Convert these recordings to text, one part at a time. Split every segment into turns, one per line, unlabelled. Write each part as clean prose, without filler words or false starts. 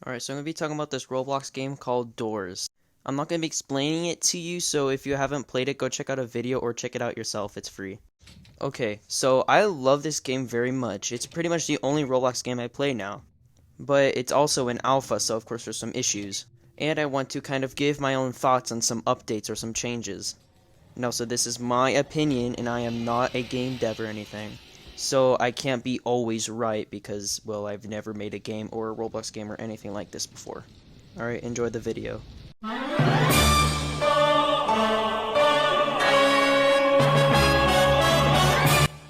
Alright, so I'm going to be talking about this Roblox game called Doors. I'm not going to be explaining it to you, so if you haven't played it, go check out a video or check it out yourself. It's free. Okay, so I love this game very much. It's pretty much the only Roblox game I play now. But it's also in alpha, so of course there's some issues. And I want to kind of give my own thoughts on some updates or some changes. No, so this is my opinion, and I am not a game dev or anything. So I can't be always right because, well, I've never made a game or a Roblox game or anything like this before. Alright, enjoy the video.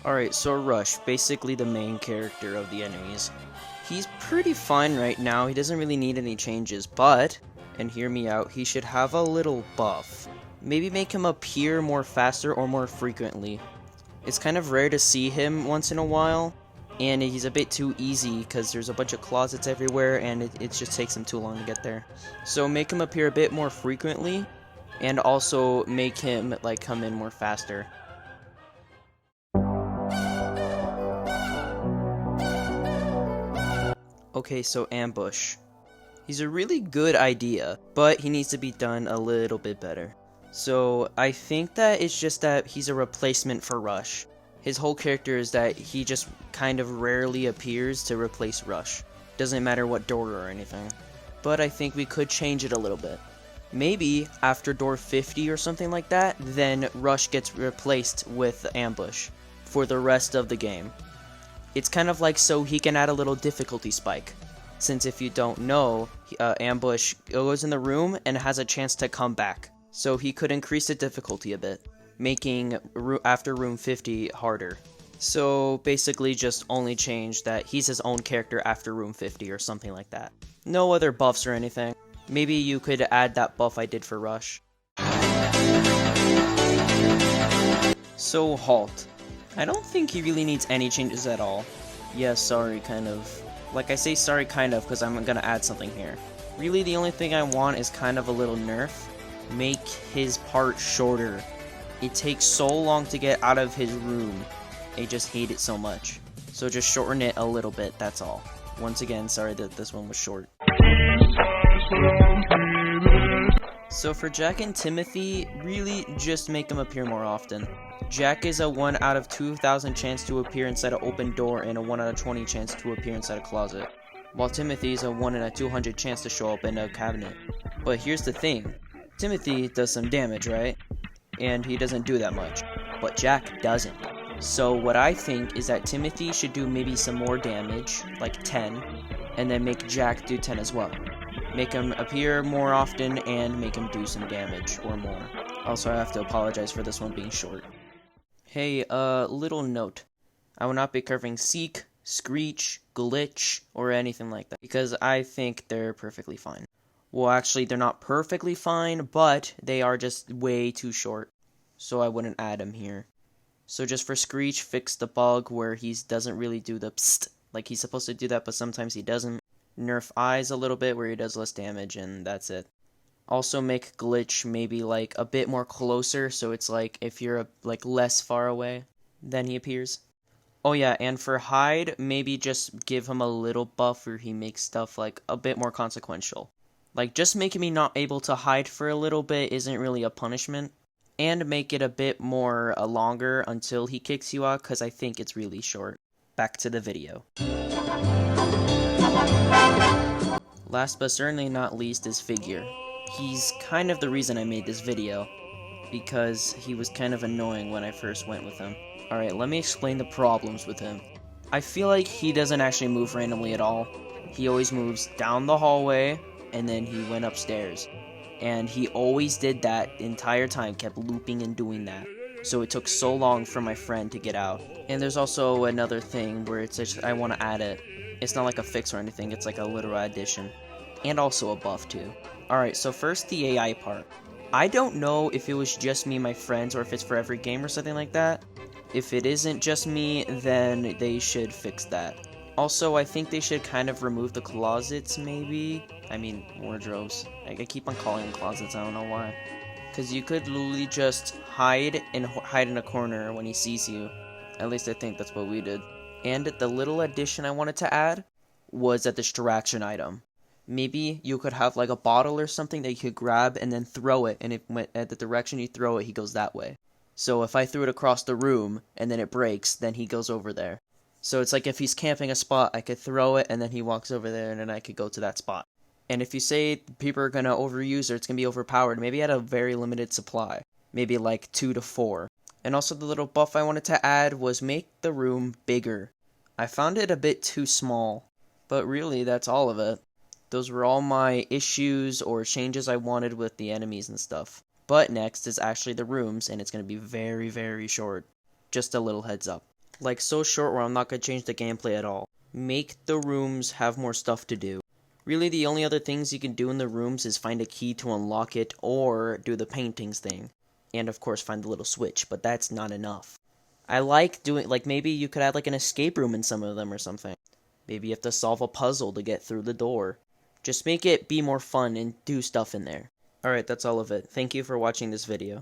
Alright, so Rush, basically the main character of the enemies. He's pretty fine right now, he doesn't really need any changes, but, and hear me out, he should have a little buff. Maybe make him appear more faster or more frequently. It's kind of rare to see him once in a while, and he's a bit too easy because there's a bunch of closets everywhere and it just takes him too long to get there. So make him appear a bit more frequently, and also make him like come in more faster. Okay, so ambush. He's a really good idea, but he needs to be done a little bit better. So I think that it's just that he's a replacement for Rush. His whole character is that he just kind of rarely appears to replace Rush. Doesn't matter what door or anything. But I think we could change it a little bit. Maybe after door 50 or something like that, then Rush gets replaced with Ambush for the rest of the game. It's kind of like so he can add a little difficulty spike. Since if you don't know, Ambush goes in the room and has a chance to come back. So he could increase the difficulty a bit, making after room 50 harder. So basically just only change that he's his own character after room 50 or something like that. No other buffs or anything. Maybe you could add that buff I did for Rush. So Halt. I don't think he really needs any changes at all. Yeah, sorry, kind of. Like I say sorry kind of because I'm gonna add something here. Really the only thing I want is kind of a little nerf. Make his part shorter. It takes so long to get out of his room. I just hate it so much. So just shorten it a little bit, that's all. Once again, sorry that this one was short. So for Jack and Timothy, really just make them appear more often. Jack is a 1 out of 2,000 chance to appear inside an open door and a 1 out of 20 chance to appear inside a closet. While Timothy is a 1 in a 200 chance to show up in a cabinet. But here's the thing. Timothy does some damage, right? And he doesn't do that much. But Jack doesn't. So what I think is that Timothy should do maybe some more damage, like 10, and then make Jack do 10 as well. Make him appear more often and make him do some damage or more. Also, I have to apologize for this one being short. Hey, little note. I will not be covering Seek, Screech, Glitch, or anything like that, because I think they're perfectly fine. Well, actually, they're not perfectly fine, but they are just way too short, so I wouldn't add them here. So just for Screech, fix the bug where he doesn't really do the psst, like he's supposed to do that, but sometimes he doesn't. Nerf Eyes a little bit where he does less damage, and that's it. Also make Glitch maybe like a bit more closer, so it's like if you're like less far away, then he appears. Oh yeah, and for Hide, maybe just give him a little buff where he makes stuff like a bit more consequential. Like, just making me not able to hide for a little bit isn't really a punishment. And make it a bit more longer until he kicks you out, because I think it's really short. Back to the video. Last but certainly not least is Figure. He's kind of the reason I made this video, because he was kind of annoying when I first went with him. Alright, let me explain the problems with him. I feel like he doesn't actually move randomly at all. He always moves down the hallway, and then he went upstairs. And he always did that the entire time, kept looping and doing that. So it took so long for my friend to get out. And there's also another thing where it's just, I want to add it. It's not like a fix or anything, it's like a literal addition. And also a buff too. Alright, so first the AI part. I don't know if it was just me and my friends or if it's for every game or something like that. If it isn't just me, then they should fix that. Also, I think they should kind of remove the closets, maybe? I mean, wardrobes. I keep on calling them closets, I don't know why. Because you could literally just hide in a corner when he sees you. At least I think that's what we did. And the little addition I wanted to add was a distraction item. Maybe you could have like a bottle or something that you could grab and then throw it, and it went at the direction you throw it, he goes that way. So if I threw it across the room and then it breaks, then he goes over there. So it's like if he's camping a spot, I could throw it and then he walks over there and then I could go to that spot. And if you say people are going to overuse or it's going to be overpowered, maybe at a very limited supply. Maybe like 2 to 4. And also the little buff I wanted to add was make the room bigger. I found it a bit too small. But really, that's all of it. Those were all my issues or changes I wanted with the enemies and stuff. But next is actually the rooms, and it's going to be very, very short. Just a little heads up. Like so short where I'm not going to change the gameplay at all. Make the rooms have more stuff to do. Really, the only other things you can do in the rooms is find a key to unlock it or do the paintings thing. And of course find the little switch, but that's not enough. I like doing, like maybe you could add like an escape room in some of them or something. Maybe you have to solve a puzzle to get through the door. Just make it be more fun and do stuff in there. Alright, that's all of it. Thank you for watching this video.